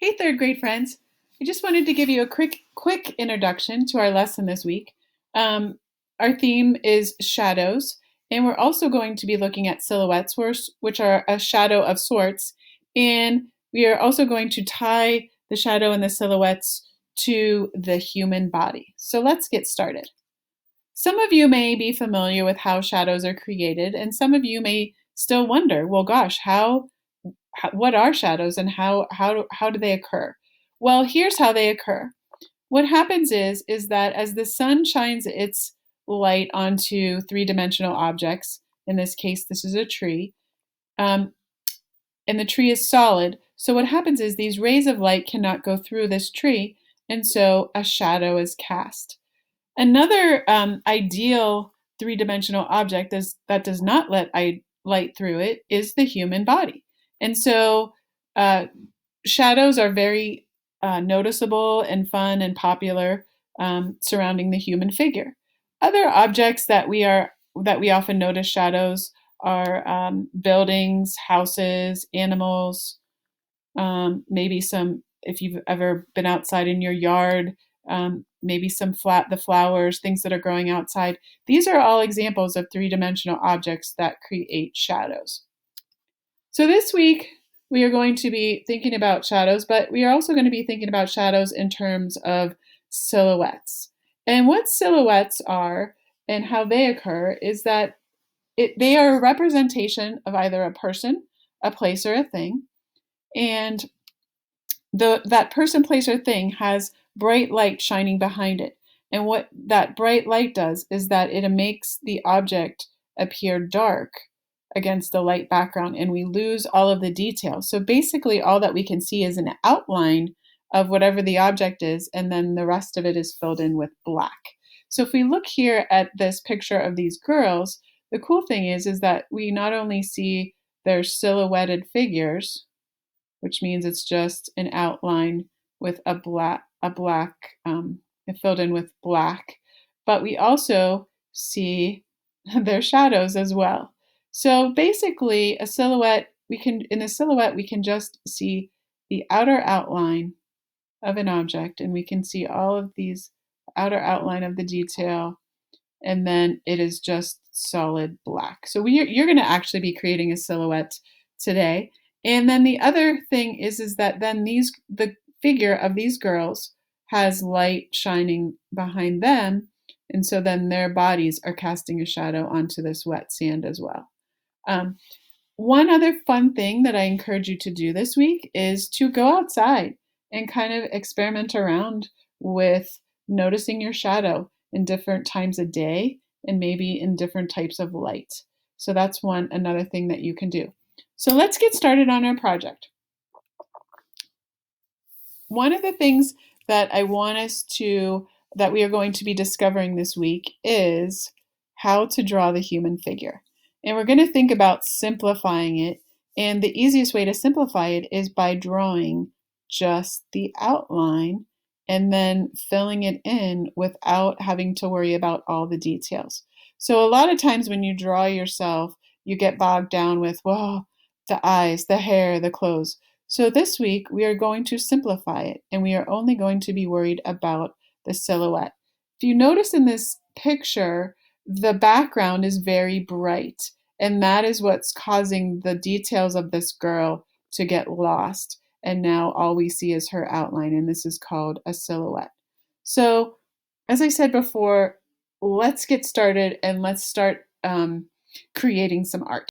Hey, third grade friends. I just wanted to give you a quick introduction to our lesson this week. Um, our theme is shadows, and we're also going to be looking at silhouettes, which are a shadow of sorts. And we are also going to tie the shadow and the silhouettes to the human body. So let's get started. Some of you may be familiar with how shadows are created, and some of you may still wonder, well, gosh, what are shadows and how do they occur? Well, here's how they occur. What happens is that as the sun shines its light onto three-dimensional objects, in this case, this is a tree, um, and the tree is solid. So what happens is these rays of light cannot go through this tree, and so a shadow is cast. Another ideal three-dimensional object that does not let light through it is the human body. And so uh, shadows are very noticeable and fun and popular surrounding the human figure. Other objects that we often notice shadows are buildings, houses, animals, maybe some, if you've ever been outside in your yard, maybe the flowers, things that are growing outside. These are all examples of three-dimensional objects that create shadows. So this week, we are going to be thinking about shadows, but we are also going to be thinking about shadows in terms of silhouettes. And what silhouettes are and how they occur is that they are a representation of either a person, a place, or a thing. And that person, place, or thing has bright light shining behind it. And what that bright light does is that it makes the object appear dark against the light background, and we lose all of the details. So basically, all that we can see is an outline of whatever the object is, and then the rest of it is filled in with black. So if we look here at this picture of these girls, the cool thing is that we not only see their silhouetted figures, which means it's just an outline with a black filled in with black. But we also see their shadows as well. So basically, in a silhouette we can just see the outer outline of an object, and we can see all of these outer outline of the detail, and then it is just solid black. So you're going to actually be creating a silhouette today. And then the other thing is that then the figure of these girls has light shining behind them, and so then their bodies are casting a shadow onto this wet sand as well. One other fun thing that I encourage you to do this week is to go outside and kind of experiment around with noticing your shadow in different times of day and maybe in different types of light. So that's another thing that you can do. So let's get started on our project. One of the things that that we are going to be discovering this week is how to draw the human figure. And we're going to think about simplifying it. And the easiest way to simplify it is by drawing just the outline and then filling it in without having to worry about all the details. So a lot of times when you draw yourself, you get bogged down with, whoa, the eyes, the hair, the clothes. So this week we are going to simplify it, and we are only going to be worried about the silhouette. If you notice in this picture, the background is very bright, and that is what's causing the details of this girl to get lost. And now all we see is her outline, and this is called a silhouette. So, as I said before, let's get started and let's start creating some art.